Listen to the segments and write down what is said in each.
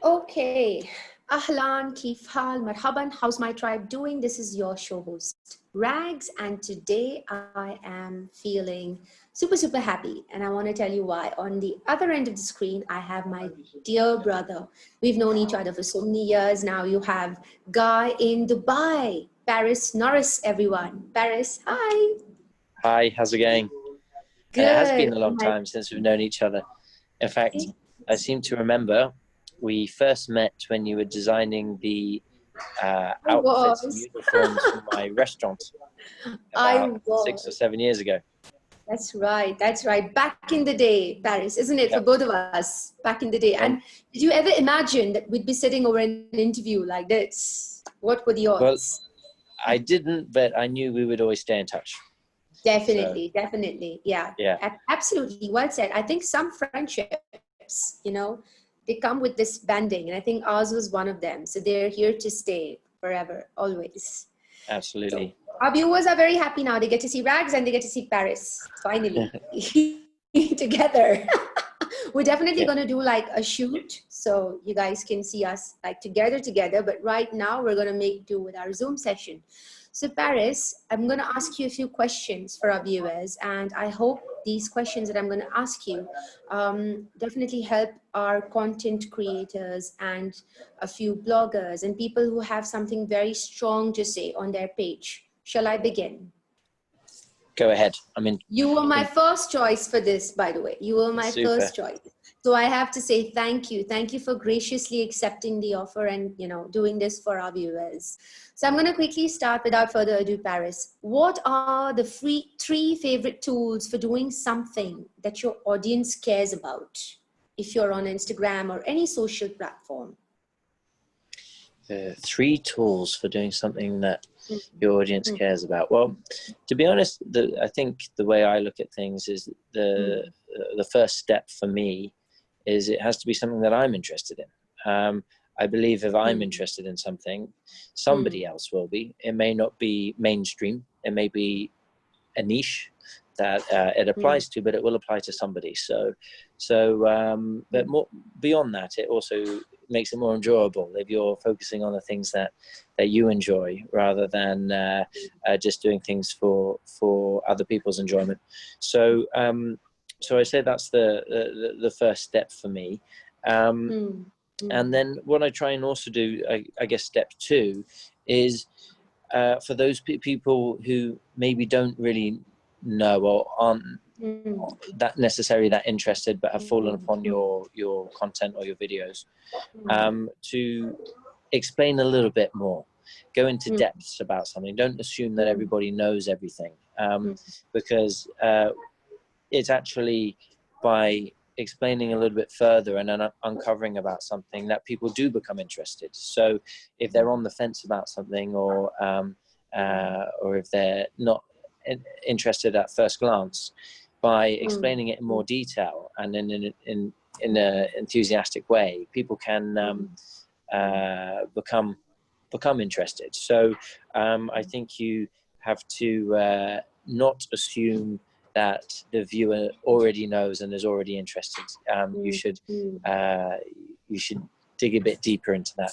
Okay. Ahlan, Kif Hal, Marhaban, how's my tribe doing? This is your show host, Rags, and today I am feeling super, super happy. And I want to tell you why. On the other end of the screen, I have my dear brother. We've known each other for so many years now. You have Guy in Dubai, Paris Norris, everyone. Paris, hi. Hi, how's it going? And it has been Good. a long time since we've known each other. In fact, I seem to remember we first met when you were designing the outfits and Was. uniforms for my restaurant I about was. 6 or 7 years ago. That's right. That's right. Back in the day, Paris, isn't it? For Yep. both of us, back in the day. And And did you ever imagine that we'd be sitting over an interview like this? What were the well, odds? I didn't, but I knew we would always stay in touch. Definitely, definitely. Yeah, Yeah. absolutely. Well said. I think some friendships, they come with this banding, and I think ours was one of them. So they're here to stay forever, always. Absolutely. So our viewers are very happy now. They get to see Rags and they get to see Paris finally together. We're definitely Yeah. going to do like a shoot so you guys can see us like together. But right now we're going to make do with our Zoom session. So Paris, I'm going to ask you a few questions for our viewers, and I hope these questions that I'm going to ask you definitely help our content creators and a few bloggers and people who have something very strong to say on their page. Shall I begin? Go ahead. I mean, You were my first choice for this, by the way. You were my super. first choice. So I have to say thank you. Thank you for graciously accepting the offer and, doing this for our viewers. So I'm going to quickly start without further ado, Paris. What are the three favorite tools for doing something that your audience cares about? If you're on Instagram or any social platform. The 3 tools for doing something that your audience cares about. Well, to be honest, I think the way I look at things is the first step for me is it has to be something that I'm interested in. I believe if I'm interested in something, somebody else will be. It may not be mainstream. It may be a niche that it applies to, but it will apply to somebody. But more beyond that, it also makes it more enjoyable if you're focusing on the things that you enjoy rather than just doing things for other people's enjoyment. So I say that's the first step for me. And then what I try and also do, I guess step 2 is for those people who maybe don't really know or aren't that necessarily that interested but have fallen upon your content or your videos, to explain a little bit more, go into depths about something. Don't assume that everybody knows everything, because it's actually by explaining a little bit further and uncovering about something that people do become interested. So if they're on the fence about something or if they're not interested at first glance, by explaining it in more detail and in an enthusiastic way, people can become interested. So I think you have to not assume that the viewer already knows and is already interested. You should dig a bit deeper into that.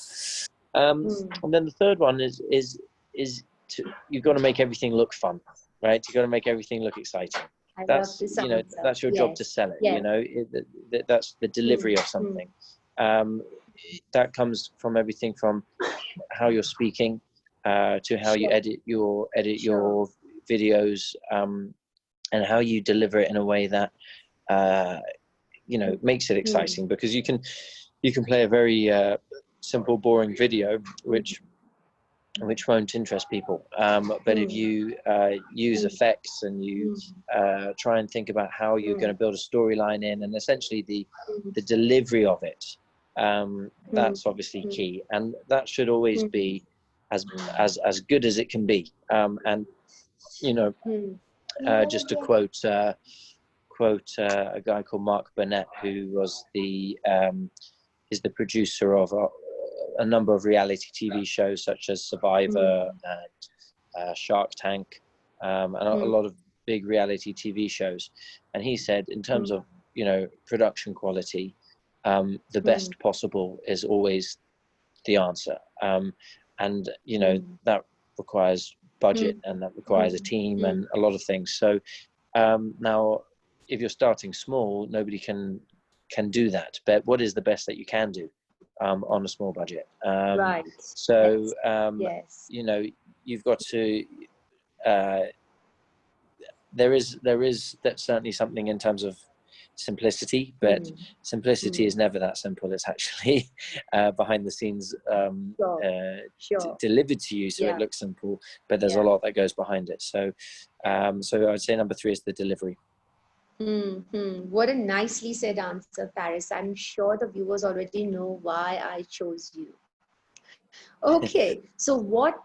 And then the third one is you've got to make everything look fun, right? You've got to make everything look exciting. That's that's your job to sell it. That's the delivery of something. That comes from everything from how you're speaking to how you edit your videos, and how you deliver it in a way that makes it exciting, because you can play a very simple, boring video which won't interest people, but if you use effects and you try and think about how you're going to build a storyline in, and essentially the delivery of it, that's obviously key, and that should always be as good as it can be. And just to quote a guy called Mark Burnett, who was is the producer of a number of reality TV shows such as Survivor and Shark Tank, and a lot of big reality TV shows. And he said, in terms of production quality, the best possible is always the answer. And, you know, that requires budget, and that requires a team and a lot of things. So now, if you're starting small, nobody can do that. But what is the best that you can do on a small budget? Right. So, Yes. you know, you've got to, there is that certainly something in terms of simplicity, but simplicity is never that simple. It's actually behind the scenes delivered to you, so it looks simple, but there's a lot that goes behind it. So so I would say number 3 is the delivery. What a nicely said answer, Paris. I'm sure the viewers already know why I chose you. Okay, so what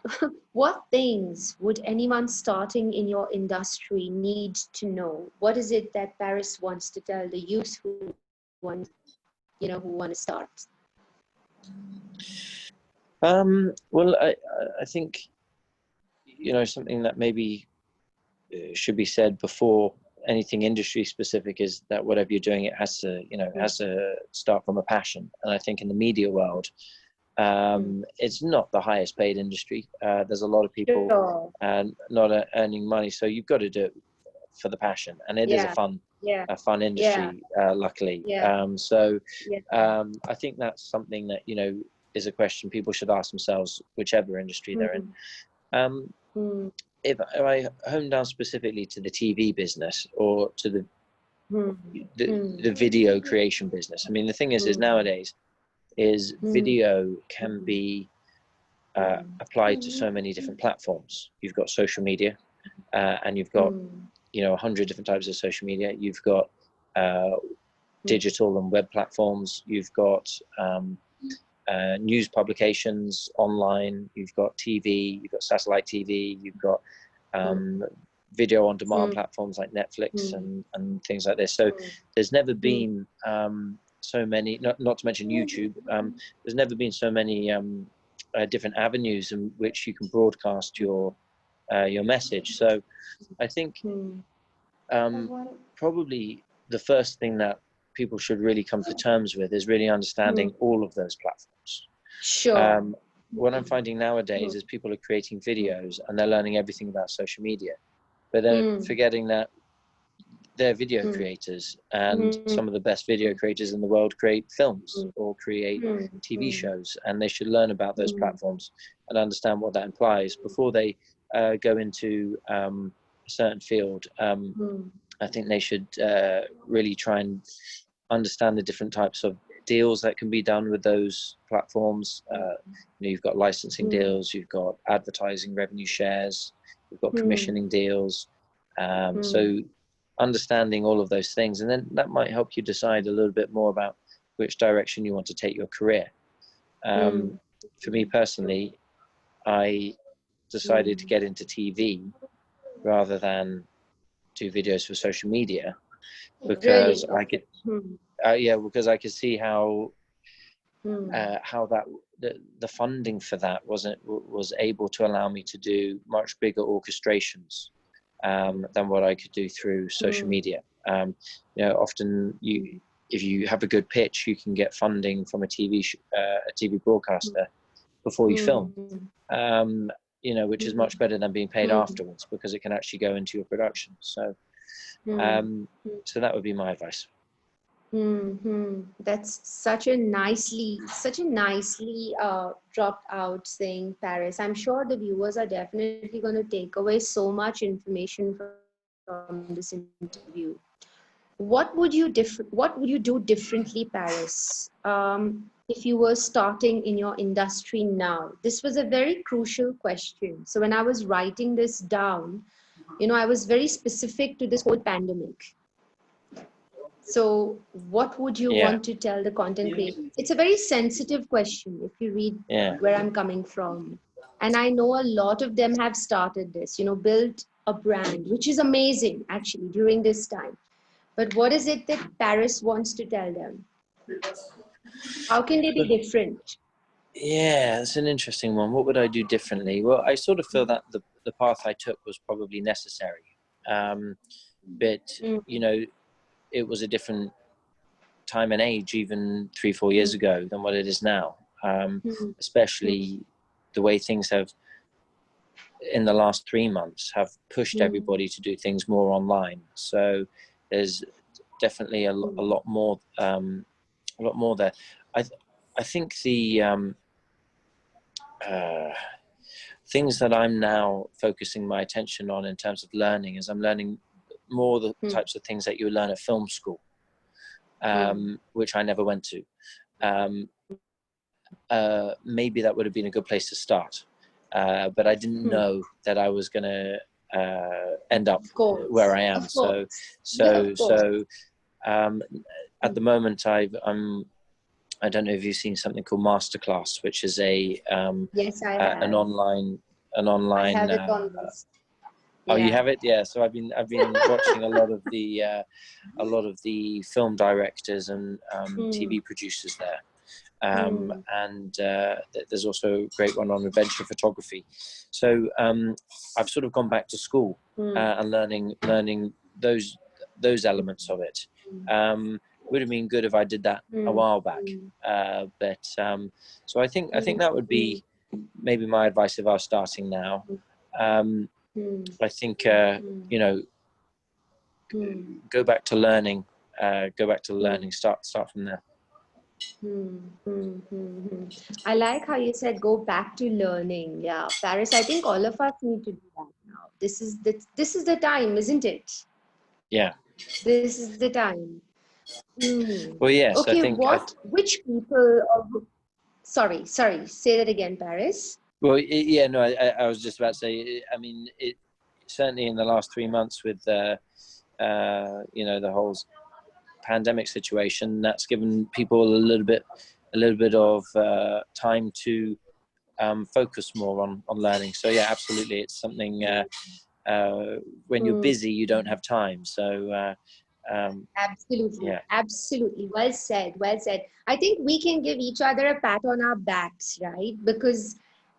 things would anyone starting in your industry need to know? What is it that Paris wants to tell the youth who want to start? Well, I think, you know, something that maybe should be said before anything industry specific is that whatever you're doing, it has to, you know, it has to start from a passion. And I think in the media world, it's not the highest paid industry. There's a lot of people not earning money, so you've got to do it for the passion, and it is a fun industry, luckily. So I think that's something that, you know, is a question people should ask themselves, whichever industry they're in. If I hone down specifically to the TV business or to the video creation business, I mean, the thing is nowadays is video can be applied to so many different platforms. You've got social media, and you've got, you know, 100 different types of social media. You've got digital and web platforms. You've got news publications online. You've got TV. You've got satellite TV. You've got video on demand platforms like Netflix and things like this. So there's never been so many, not to mention YouTube, there's never been so many different avenues in which you can broadcast your message. So I think probably the first thing that people should really come to terms with is really understanding all of those platforms. Sure. What I'm finding nowadays is people are creating videos and they're learning everything about social media, but they're forgetting that they're video creators, and some of the best video creators in the world create films or create TV shows, and they should learn about those platforms and understand what that implies before they go into a certain field. I think they should really try and understand the different types of deals that can be done with those platforms. You know, you've got licensing deals, you've got advertising revenue shares, you've got commissioning deals. So understanding all of those things, and then that might help you decide a little bit more about which direction you want to take your career. For me personally, I decided to get into TV rather than do videos for social media, because Really? I could because I could see how that the funding for that was able to allow me to do much bigger orchestrations than what I could do through social media. You know, often if you have a good pitch, you can get funding from a TV broadcaster before you film. You know, which is much better than being paid afterwards, because it can actually go into your production. So so that would be my advice. That's such a nicely dropped out saying, Paris. I'm sure the viewers are definitely going to take away so much information from this interview. What would you do differently, Paris, if you were starting in your industry now? This was a very crucial question. So when I was writing this down, you know, I was very specific to this whole pandemic. So what would you want to tell the content creators? It's a very sensitive question if you read where I'm coming from. And I know a lot of them have started this, you know, built a brand, which is amazing actually during this time. But what is it that Paris wants to tell them? How can they be different? Yeah, it's an interesting one. What would I do differently? Well, I sort of feel that the path I took was probably necessary. But, you know, it was a different time and age even 3-4 years ago than what it is now. Especially the way things have in the last 3 months have pushed everybody to do things more online. So there's definitely a lot more there. I think the things that I'm now focusing my attention on in terms of learning is I'm learning more the types of things that you learn at film school, which I never went to. Maybe that would have been a good place to start, but I didn't know that I was going to end up where I am. At the moment, I don't know if you've seen something called Masterclass, which is yes, I have. an online. I have it on this. Oh, you have it? Yeah. So I've been watching a lot of the film directors and TV producers there. And there's also a great one on adventure photography. So I've sort of gone back to school and learning those elements of it. Would have been good if I did that a while back, but so I think that would be maybe my advice if I was starting now. I think go back to learning. Start from there. I like how you said go back to learning. Yeah, Paris, I think all of us need to do that now. This is the time, isn't it? Yeah. This is the time. Well, yes. Okay, I think which people? Sorry. Say that again, Paris. Well, yeah. No, I was just about to say. I mean, it certainly in the last 3 months with the whole pandemic situation, that's given people a little bit of time to focus more on learning. So yeah, absolutely, it's something. When you're busy, you don't have time. So Absolutely. yeah. Absolutely. Well said. I think we can give each other a pat on our backs, right? Because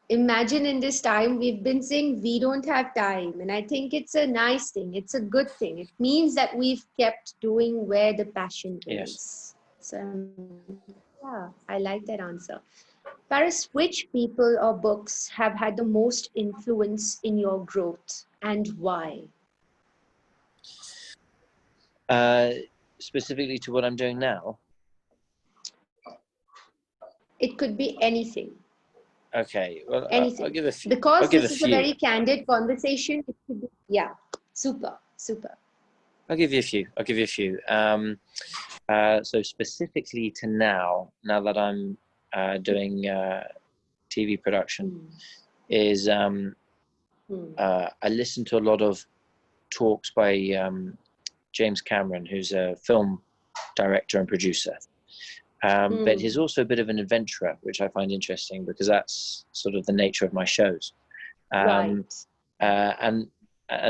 imagine in this time, we've been saying we don't have time. And I think it's a nice thing. It's a good thing. It means that we've kept doing where the passion is. Yes. So, yeah, I like that answer. Paris, which people or books have had the most influence in your growth and why? Specifically to what I'm doing now. It could be anything. Okay, well, Anything. I'll give a few. Because this is a very candid conversation. It could be, yeah, super. I'll give you a few. So specifically to now that I'm doing TV production, is I listen to a lot of talks by James Cameron, who's a film director and producer. But he's also a bit of an adventurer, which I find interesting because that's sort of the nature of my shows. Right. And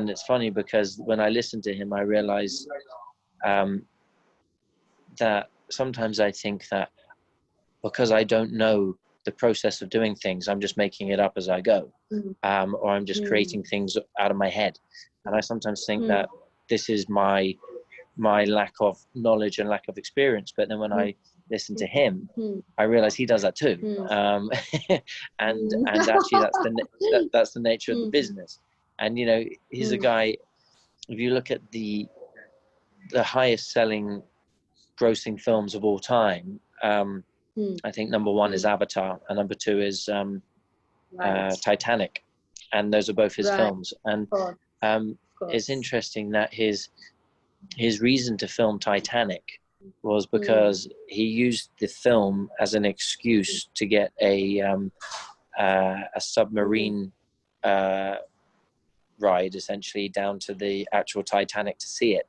it's funny because when I listen to him, I realize that sometimes I think that because I don't know the process of doing things, I'm just making it up as I go, or I'm just creating things out of my head. And I sometimes think that this is my lack of knowledge and lack of experience. But then when I listen to him, I realize he does that too. And actually that's the nature of the business. And he's a guy, if you look at the highest selling grossing films of all time, I think number one is Avatar and number two is Titanic, and those are both his films. And it's interesting that his reason to film Titanic was because he used the film as an excuse to get a submarine ride, essentially down to the actual Titanic to see it,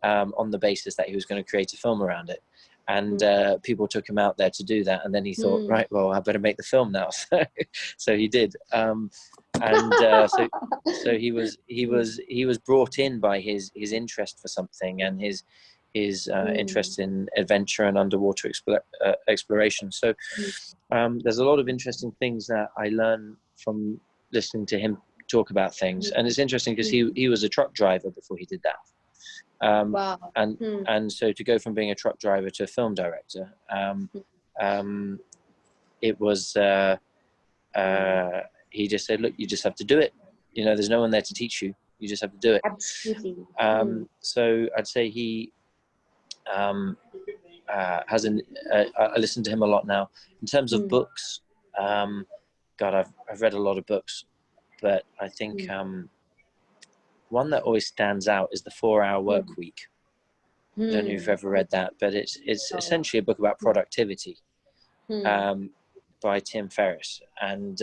on the basis that he was going to create a film around it. And people took him out there to do that, and then he thought, right, well, I better make the film now. So he did. So he was brought in by his interest for something and his interest in adventure and underwater exploration. So there's a lot of interesting things that I learn from listening to him talk about things. And it's interesting because he was a truck driver before he did that. Wow. And and so to go from being a truck driver to a film director, it was he just said, look, you just have to do it. You know, there's no one there to teach you. You just have to do it. Absolutely. So I'd say he has an. I listen to him a lot now. In terms of books, God, I've read a lot of books, but I think one that always stands out is the 4-Hour Work Week. I don't know if you've ever read that, but it's essentially a book about productivity, by Tim Ferriss, and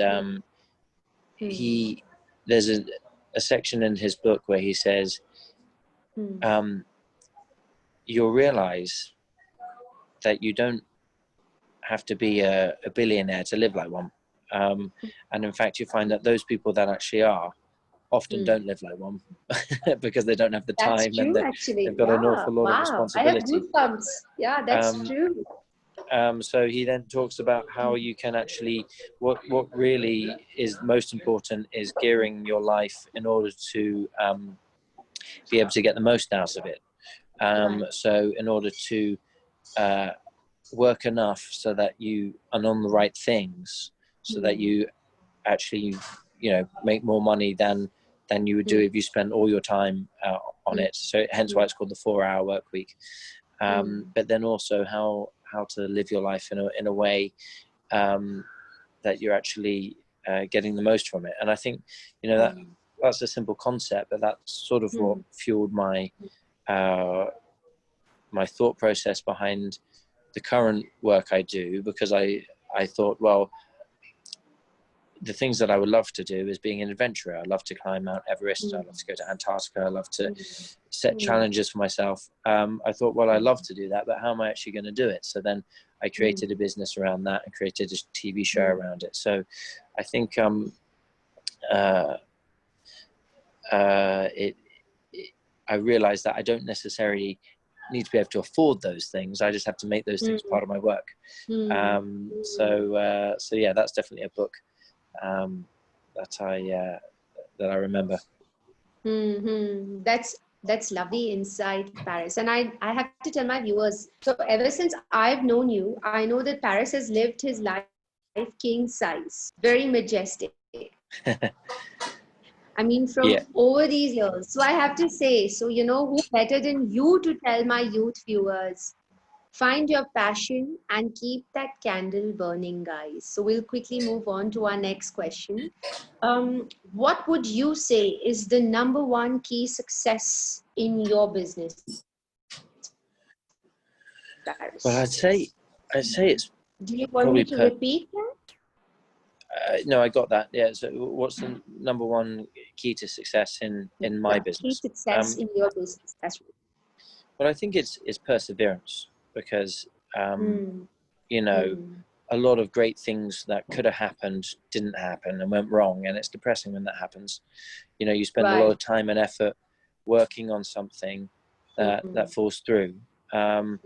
there's a section in his book where he says, you'll realize that you don't have to be a billionaire to live like one, and in fact you find that those people that actually are often don't live like one because they don't have the That's time, true, and actually. they've got an awful lot of Wow. I have responsibility. goosebumps. Yeah, that's Um, true. So he then talks about how you can actually, what really is most important is gearing your life in order to be able to get the most out of it. So in order to work enough so that you are on the right things, so that you actually, make more money than you would do if you spent all your time on it. So hence why it's called the 4-Hour Work Week. But then also how to live your life in a way that you're actually getting the most from it. And I think, that's a simple concept, but that's sort of what fueled my my thought process behind the current work I do, because I thought, well, the things that I would love to do is being an adventurer. I love to climb Mount Everest. I love to go to Antarctica. I love to set challenges for myself. I thought, well, I love to do that, but how am I actually going to do it? So then I created a business around that and created a TV show around it. So I think I realized that I don't necessarily need to be able to afford those things. I just have to make those things part of my work. So yeah, that's definitely a book that I remember. That's lovely insight, Paris. And I have to tell my viewers, so ever since I've known you, I know that Paris has lived his life king size, very majestic. I mean, from over these years. So I have to say, so who better than you to tell my youth viewers, find your passion and keep that candle burning, guys. So we'll quickly move on to our next question. What would you say is the number one key success in your business, Paris? Well, I'd say it's Do you want probably me to repeat that? No, I got that. Yeah. So, what's the number one key to success in my business? Key success in your business. That's right. Well, I think it's perseverance, because a lot of great things that could have happened didn't happen and went wrong, and it's depressing when that happens. You spend a lot of time and effort working on something that falls through, and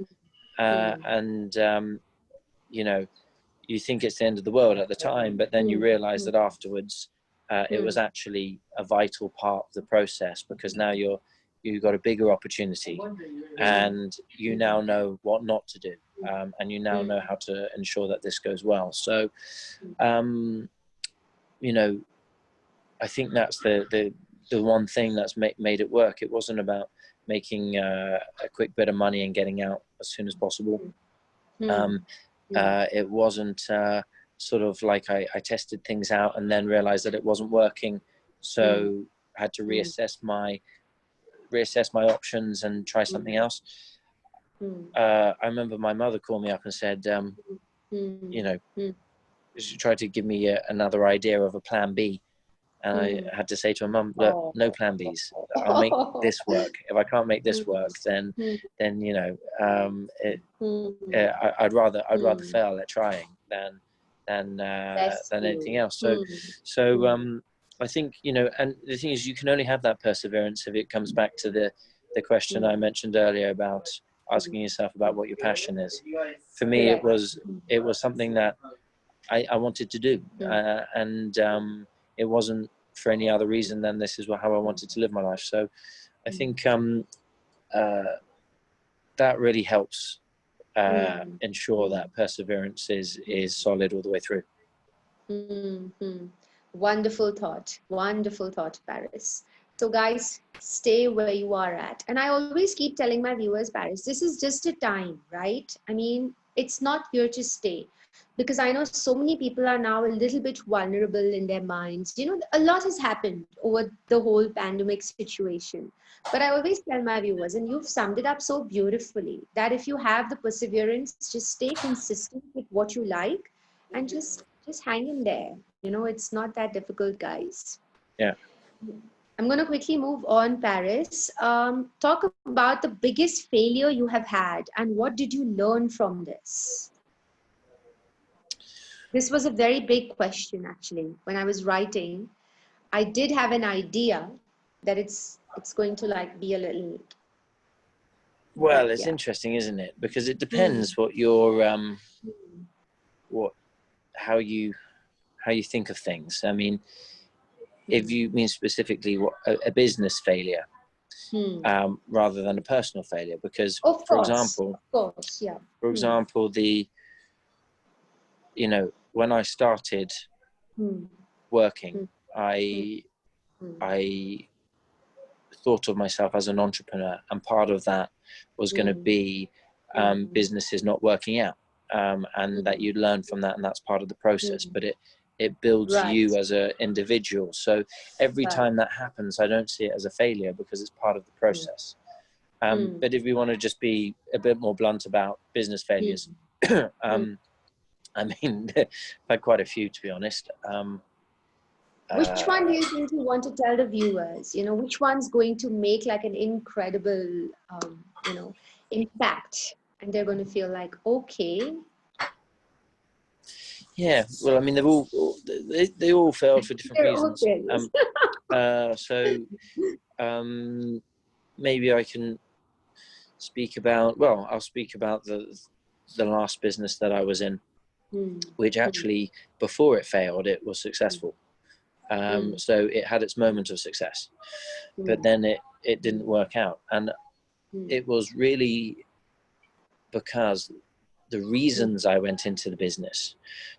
you think it's the end of the world at the time, but then you realize that afterwards it was actually a vital part of the process, because now you've got a bigger opportunity, and you now know what not to do, and you now know how to ensure that this goes well. So I think that's the one thing that's made it work. It wasn't about making a quick bit of money and getting out as soon as possible. It wasn't sort of like I tested things out and then realized that it wasn't working, so I had to reassess my options and try something else. I remember my mother called me up and said, she tried to give me another idea of a plan B. And I had to say to her, Mum, look, no plan Bs. I'll make this work. If I can't make this work, then I'd rather fail at trying than anything else. So I think, and the thing is, you can only have that perseverance if it comes back to the question I mentioned earlier about asking yourself about what your passion is. For me, it was something that I wanted to do, and it wasn't for any other reason than this is how I wanted to live my life. So I think that really helps Mm. ensure Mm. that perseverance is solid all the way through. Mm-hmm. Wonderful thought, Paris. So, guys, stay where you are at. And I always keep telling my viewers, Paris, this is just a time, right? I mean, it's not here to stay. Because I know so many people are now a little bit vulnerable in their minds. You know, a lot has happened over the whole pandemic situation. But I always tell my viewers, and you've summed it up so beautifully, that if you have the perseverance, just stay consistent with what you like and just hang in there. You know, it's not that difficult, guys. Yeah. I'm going to quickly move on, Paris. Talk about the biggest failure you have had and what did you learn from this? This was a very big question, actually. When I was writing, I did have an idea that it's going to like be a little, Well, but it's yeah. interesting, isn't it? Because it Hmm. depends what your Hmm. what how you think of things. I mean, if Hmm. you mean specifically what a business failure, Hmm. rather than a personal failure, because Of course, yeah. for Hmm. example, when I started Hmm. working, Hmm. Hmm. I Hmm. I thought of myself as an entrepreneur, and part of that was going to Hmm. be Hmm. businesses not working out, and that Hmm. you learn from that, and that's part of the process. Hmm. But it builds Right, you as an individual. So every right. time that happens, I don't see it as a failure because it's part of the Hmm. process. Hmm. But if we want to just be a bit more blunt about business failures, Hmm. Hmm. um, I mean, I've had quite a few, to be honest. Which one do Uh, you think you want to tell the viewers? You know, which one's going to make like an incredible, impact, and they're going to feel like, okay, yeah, well, I mean, they all failed for different they're all reasons. failures. So maybe I can speak about. Well, I'll speak about the last business that I was in, Hmm. which Hmm. actually before it failed, it was Hmm. successful. Hmm. So it had its moment of success, but Hmm. then it Hmm. didn't work out, and Hmm. it was really because the Hmm. reasons I went into the business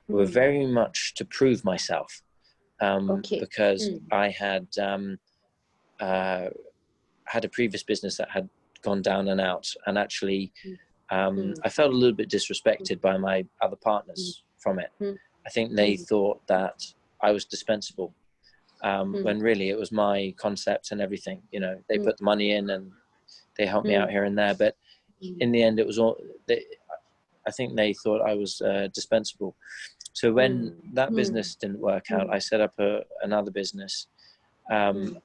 were Hmm. very much to prove myself, Okay. because Hmm. I uh, had a previous business that had gone down and out, and actually Hmm. I felt a little bit Hmm. disrespected by my other Hmm. partners from it. Hmm. I think they Hmm. thought that I was dispensable, Hmm. when really it was my concept and everything. They Hmm. put the money in and they helped me Hmm. out here and there, but Hmm. in the end, it was all. I think they thought I was dispensable. So when Hmm. that Hmm. business didn't work out, Hmm. I set up another business, um, Hmm.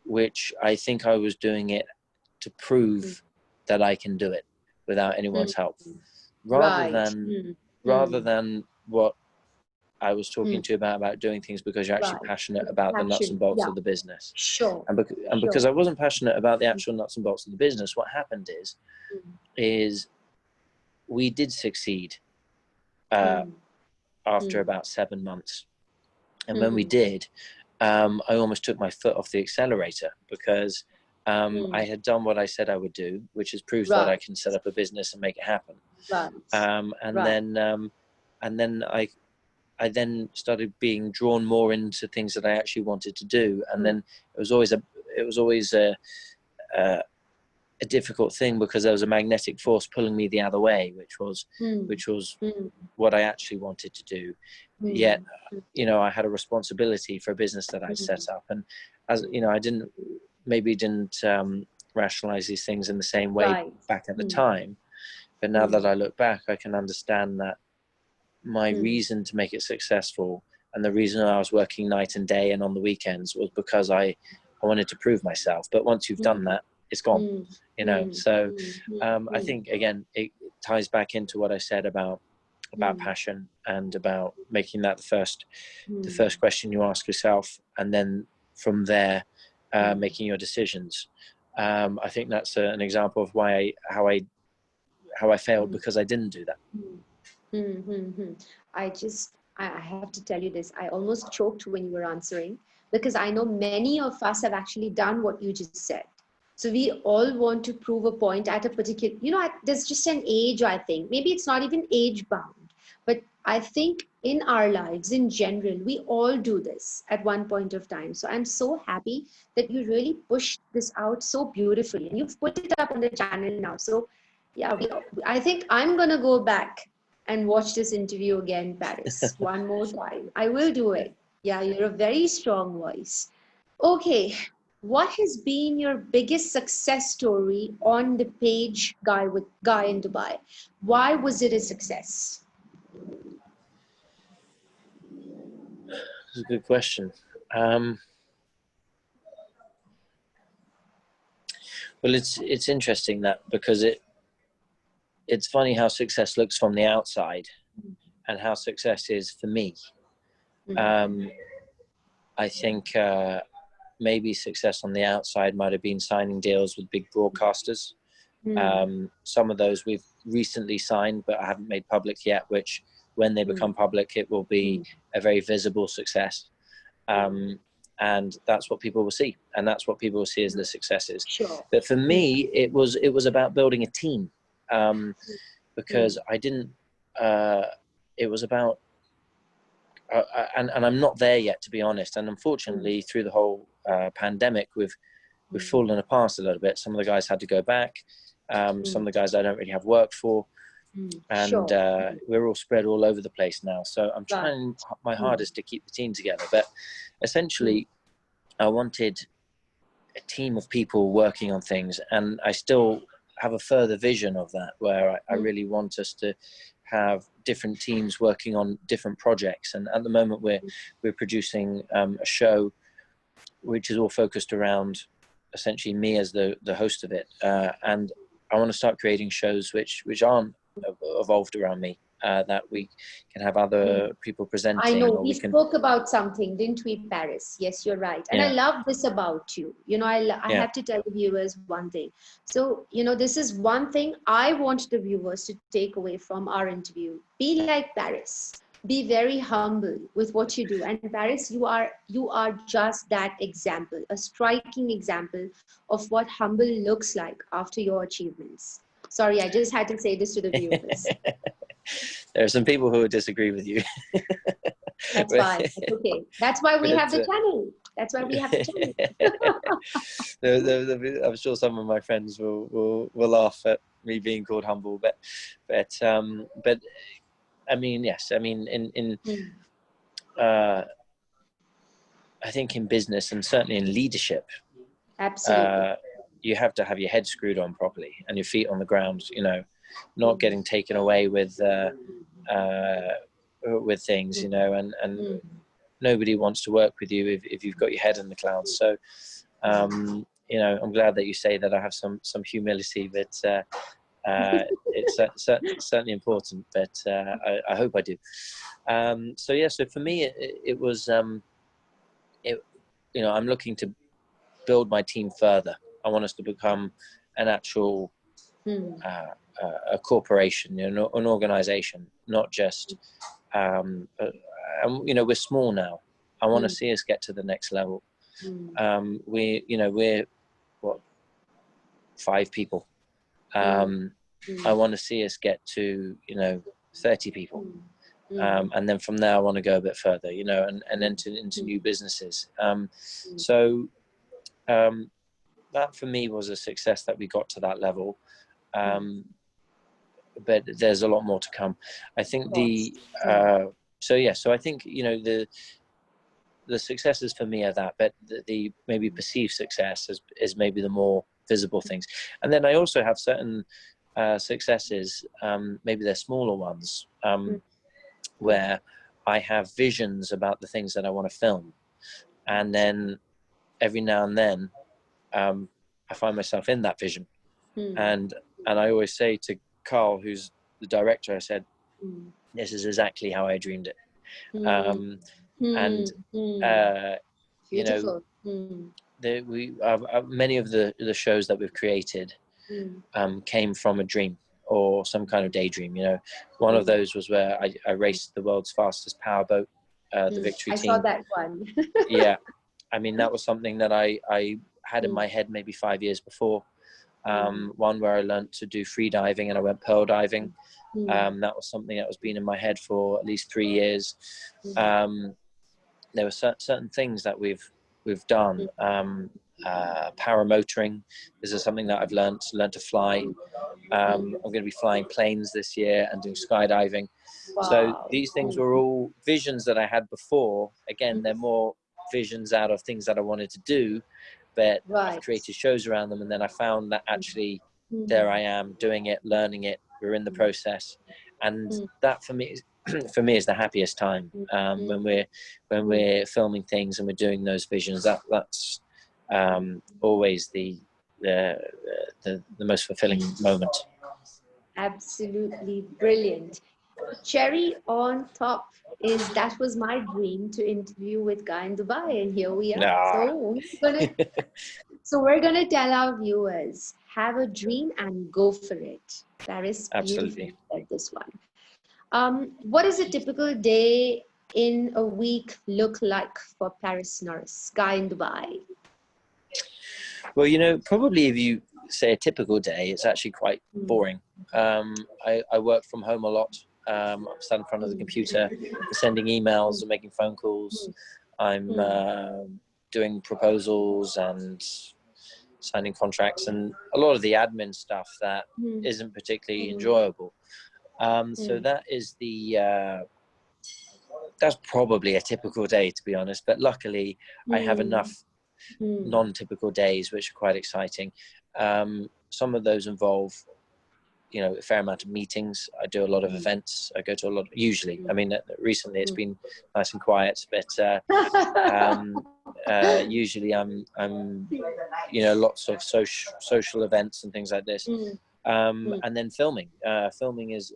which I think I was doing it to prove that I can do it without Hmm. anyone's help, rather Right. than Hmm. rather Hmm. than what I was talking Hmm. to you about doing things because you're actually Right. passionate With about the nuts and passion. bolts Yeah. of the business. Sure. And because Sure. I wasn't passionate about the actual nuts and bolts of the business, what happened is we did succeed uh, Hmm. after Hmm. about 7 months. And when we Hmm. did, I almost took my foot off the accelerator because Hmm. I had done what I said I would do, which is prove that I Right. can set up a business and make it happen. Right. Um, and Right. then and then I then started being drawn more into things that I actually wanted to do. And Hmm. then it was always a, a difficult thing because there was a magnetic force pulling me the other way, Hmm. which was Hmm. what I actually wanted to do. Yet, Hmm. I had a responsibility for a business that I set up, and as Hmm. I didn't rationalize these things in the same way Right. back at the Hmm. time. But now Hmm. that I look back, I can understand that my Hmm. reason to make it successful and the reason I was working night and day and on the weekends was because I wanted to prove myself. But once you've done Hmm. that, it's gone. Hmm. Hmm. So Hmm. I Hmm. think again it ties back into what I said about Hmm. passion and about making that the Hmm. first question you ask yourself, and then from there Hmm. making your decisions. I think that's an example of how I failed Hmm. because I didn't do that. Hmm. Hmm. Hmm. Hmm. I have to tell you this. I almost choked when you were answering because I know many of us have actually done what you just said. So we all want to prove a point at a particular, there's just an age, I think. Maybe it's not even age bound, but I think in our lives in general, we all do this at one point of time. So I'm so happy that you really pushed this out so beautifully and you've put it up on the channel now. So yeah, I think I'm going to go back and watch this interview again, Paris, one more time. I will do it. Yeah, you're a very strong voice. Okay, what has been your biggest success story on the page Guy in Dubai? Why was it a success? That's a good question. Well, it's interesting that, because it's funny how success looks from the outside and how success is for me. I think maybe success on the outside might have been signing deals with big broadcasters. Some of those we've recently signed, but I haven't made public yet, which when they become public, it will be a very visible success. And that's what people will see. And that's what people will see as the successes. Sure. But for me, it was about building a team, because I didn't, it was about, and I'm not there yet, to be honest. And unfortunately, through the whole pandemic, we've fallen apart a little bit. Some of the guys had to go back. Some of the guys I don't really have work for. And Sure. we're all spread all over the place now. So I'm trying my hardest to keep the team together. But essentially, I wanted a team of people working on things. And I still have a further vision of that, where I really want us to have different teams working on different projects. And at the moment, we're producing a show which is all focused around essentially me as the host of it. And I want to start creating shows which aren't evolved around me, that we can have other people presenting. I know we spoke about something, didn't we, Paris? Yes, you're right. And I love this about you. I have to tell the viewers one thing. So, this is one thing I want the viewers to take away from our interview. Be like Paris. Be very humble with what you do. And Paris, you are just that example, a striking example of what humble looks like after your achievements. Sorry, I just had to say this to the viewers. There are some people who would disagree with you. That's fine. That's okay. That's why we have the channel. That's why we have the channel. I'm sure some of my friends will laugh at me being called humble, but I mean, yes. I mean, I think in business and certainly in leadership, absolutely, you have to have your head screwed on properly and your feet on the ground. Not getting taken away with things. And nobody wants to work with you if you've got your head in the clouds. So, I'm glad that you say that I have some humility, but it's certainly important. But I hope I do. So for me, it was. I'm looking to build my team further. I want us to become an actual a corporation, an organization, not just. We're small now. I want to see us get to the next level. We're what, 5 people. I want to see us get to 30 people. And then from there, I want to go a bit further, and enter into new businesses. So that for me was a success that we got to that level. But there's a lot more to come. I think so I think, the successes for me are that, but the maybe perceived success is maybe the more visible things. And then I also have certain successes, maybe they're smaller ones, where I have visions about the things that I want to film. And then every now and then, I find myself in that vision. And I always say to Carl, who's the director, I said, this is exactly how I dreamed it. Many of the shows that we've created came from a dream or some kind of daydream. One of those was where I raced the world's fastest powerboat, the Victory Team. I saw that one. Yeah. I mean, that was something that I had in my head maybe 5 years before. One where I learned to do free diving and I went pearl diving. That was something that was been in my head for at least 3 years. There were certain things that we've done. Paramotoring. This is something that I've learned to fly. I'm going to be flying planes this year and doing skydiving. Wow. So these things were all visions that I had before. Again, they're more visions out of things that I wanted to do, but I've created shows around them. And then I found that actually there I am doing it, learning it. We're in the process. And that for me is the happiest time, when we're filming things and we're doing those visions. That's always the most fulfilling moment. Absolutely brilliant. Cherry on top is that was my dream to interview with Guy in Dubai, and here we are. So we're gonna tell our viewers, have a dream and go for it. Paris, beautifully said this one. What does a typical day in a week look like for Paris Norris, Guy in Dubai? Well, probably if you say a typical day, it's actually quite boring. I work from home a lot. I'm standing in front of the computer, sending emails and making phone calls. I'm doing proposals and signing contracts and a lot of the admin stuff that isn't particularly enjoyable. So that is that's probably a typical day, to be honest. But luckily, I have enough non-typical days which are quite exciting. Some of those involve a fair amount of meetings. I do a lot of events. I go to a lot usually. I mean, recently it's been nice and quiet, but usually I'm lots of social events and things like this. And then filming is,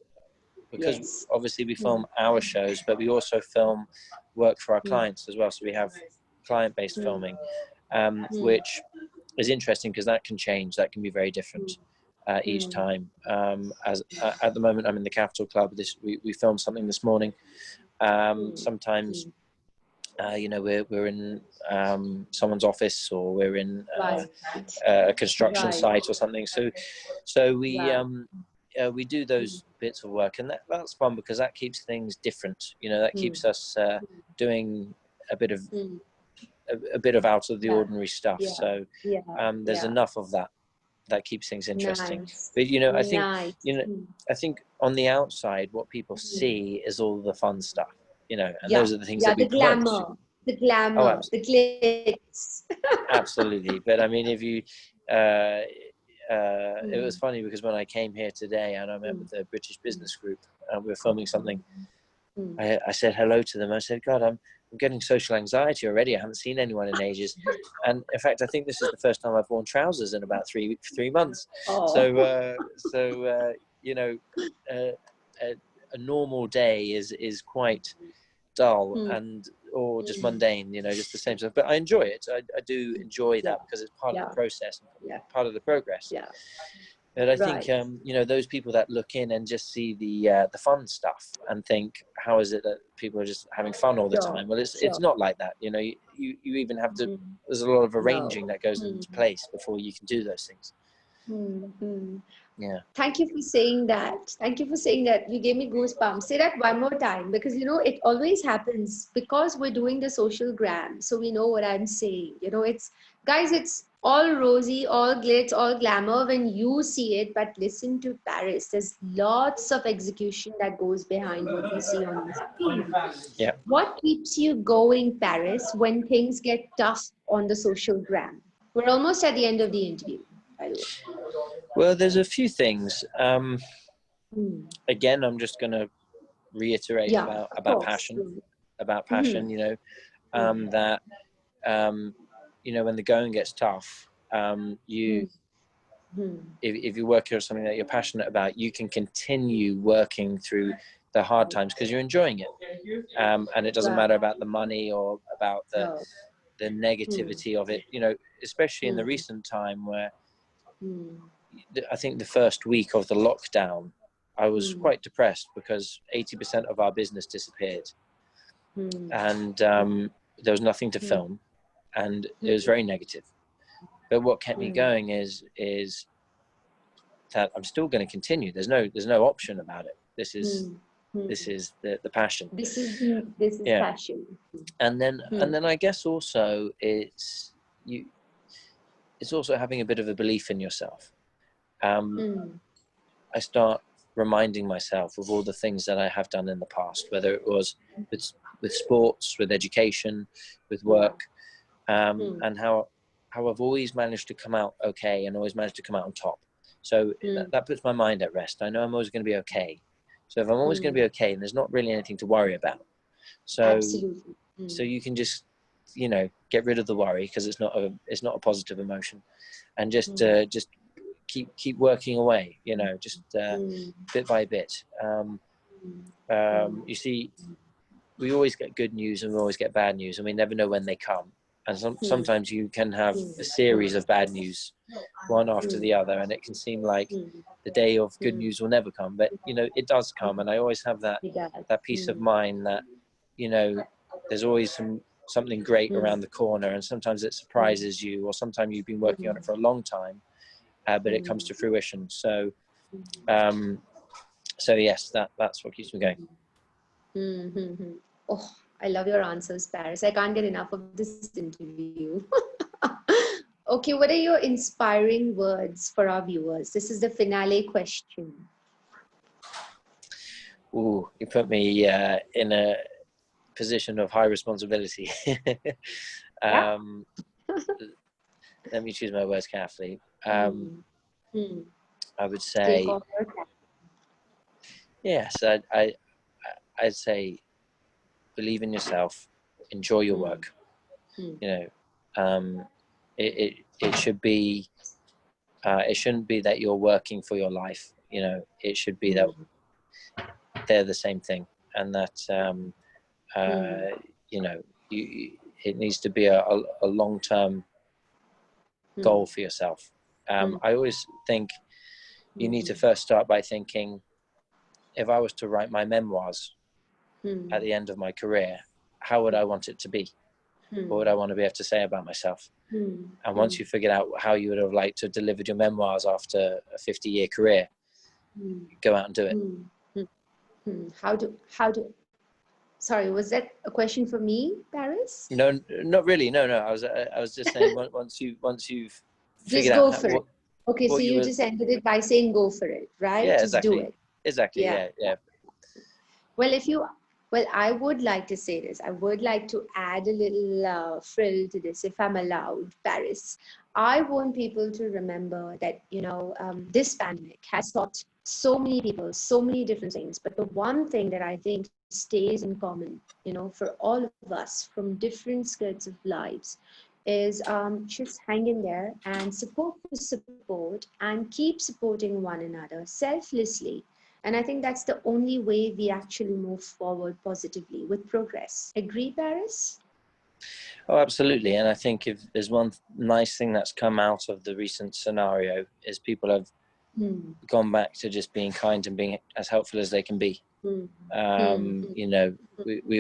because obviously we film our shows, but we also film work for our clients as well. So we have client-based filming, which is interesting because that can change. That can be very different each time. At the moment, I'm in the Capital Club. We filmed something this morning. Sometimes, we're in someone's office, or we're in a construction site or something. So we do those bits of work, and that's fun because that keeps things different. That keeps us doing a bit of out of the ordinary stuff. So there's enough of that keeps things interesting. But I think on the outside, what people see is all the fun stuff. And those are the things that we promote. The glamour, the glitz. Absolutely. But I mean, if you it was funny because when I came here today and I met with the British Business Group and we were filming something, I said hello to them. I said, God, I'm getting social anxiety already. I haven't seen anyone in ages. And in fact, I think this is the first time I've worn trousers in about 3 months. So, a normal day is quite dull or just mundane, just the same stuff. But I enjoy it. I do enjoy that because it's part of the process, part of the progress. And I think, those people that look in and just see the fun stuff and think, how is it that people are just having fun all the time? Well, it's not like that. You even have to, there's a lot of arranging that goes into place before you can do those things. Yeah. Thank you for saying that. You gave me goosebumps. Say that one more time, because it always happens because we're doing the social gram. So we know what I'm saying. It's all rosy, all glitz, all glamour when you see it. But listen to Paris. There's lots of execution that goes behind what we see on the screen. Yeah. What keeps you going, Paris, when things get tough on the social gram? We're almost at the end of the interview, by the way. Well, there's a few things. Again, I'm just going to reiterate about passion. About passion, that when the going gets tough, if you work on something that you're passionate about, you can continue working through the hard times because you're enjoying it, and it doesn't matter about the money or about the negativity of it. Especially in the recent time where. I think the first week of the lockdown, I was quite depressed because 80% of our business disappeared, and there was nothing to film, and it was very negative. But what kept me going is that I'm still going to continue. There's no option about it. This is the passion. This is passion. And then I guess also it's also having a bit of a belief in yourself. I start reminding myself of all the things that I have done in the past, whether it was with sports, with education, with work, and how I've always managed to come out okay and always managed to come out on top. So that puts my mind at rest. I know I'm always going to be okay. So if I'm always going to be okay, and there's not really anything to worry about. So so you can just, get rid of the worry, because it's not a positive emotion, and just keep working away, just bit by bit. You see, we always get good news and we always get bad news, and we never know when they come. And sometimes you can have a series of bad news, one after the other, and it can seem like the day of good news will never come. But, it does come. And I always have that peace of mind that, there's always something great around the corner. And sometimes it surprises you, or sometimes you've been working on it for a long time, but it comes to fruition. So yes, that's what keeps me going. Oh, I love your answers, Paris. I can't get enough of this interview. Okay, what are your inspiring words for our viewers? This is the finale question. Ooh, you put me in a position of high responsibility. Let me choose my words carefully. I would say, yes, I'd say, believe in yourself, enjoy your work. It should be, it shouldn't be that you're working for your life. It should be that they're the same thing, and that it needs to be a long-term goal for yourself. I always think you need to first start by thinking, if I was to write my memoirs at the end of my career, how would I want it to be? What would I want to be able to say about myself? And once you figured out how you would have liked to have delivered your memoirs after a 50-year career, go out and do it. How do sorry, was that a question for me, Paris? No, not really. No. I was just saying, once you've figured just go out for it. Okay, so you just ended it by saying go for it, right? Yeah, just exactly. Do it. Exactly. Yeah. Well, I would like to say this. I would like to add a little frill to this, if I'm allowed, Paris. I want people to remember that, this pandemic has taught so many people so many different things. But the one thing that I think stays in common, for all of us from different skirts of lives, is just hang in there and support and keep supporting one another selflessly. And I think that's the only way we actually move forward positively with progress. Agree, Paris? Oh, absolutely. And I think if there's one nice thing that's come out of the recent scenario, is people have gone back to just being kind and being as helpful as they can be. We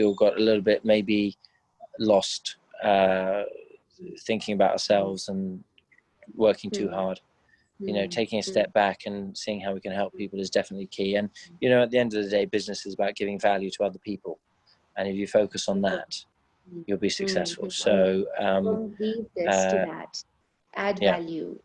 all got a little bit maybe lost thinking about ourselves and working too hard. Taking a step back and seeing how we can help people is definitely key. And, at the end of the day, business is about giving value to other people. And if you focus on that, you'll be successful. So don't leave this to that. Add value.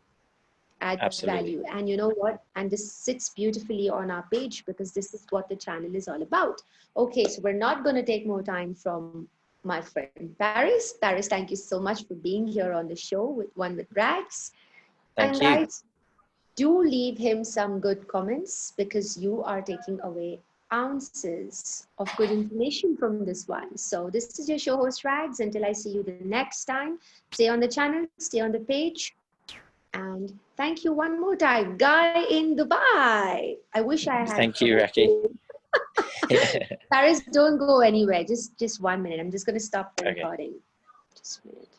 Add absolutely. value. And you know what? And this sits beautifully on our page, because this is what the channel is all about. Okay, so we're not going to take more time from my friend Paris. Paris, thank you so much for being here on the show with One with Rags. Thank you. Guys, do leave him some good comments, because you are taking away ounces of good information from this one. So this is your show host, Rags. Until I see you the next time, stay on the channel, stay on the page. And thank you one more time. Guy in Dubai. I wish I had. Thank you, Raki. Paris, don't go anywhere. Just 1 minute. I'm just going to stop the recording. Just a minute.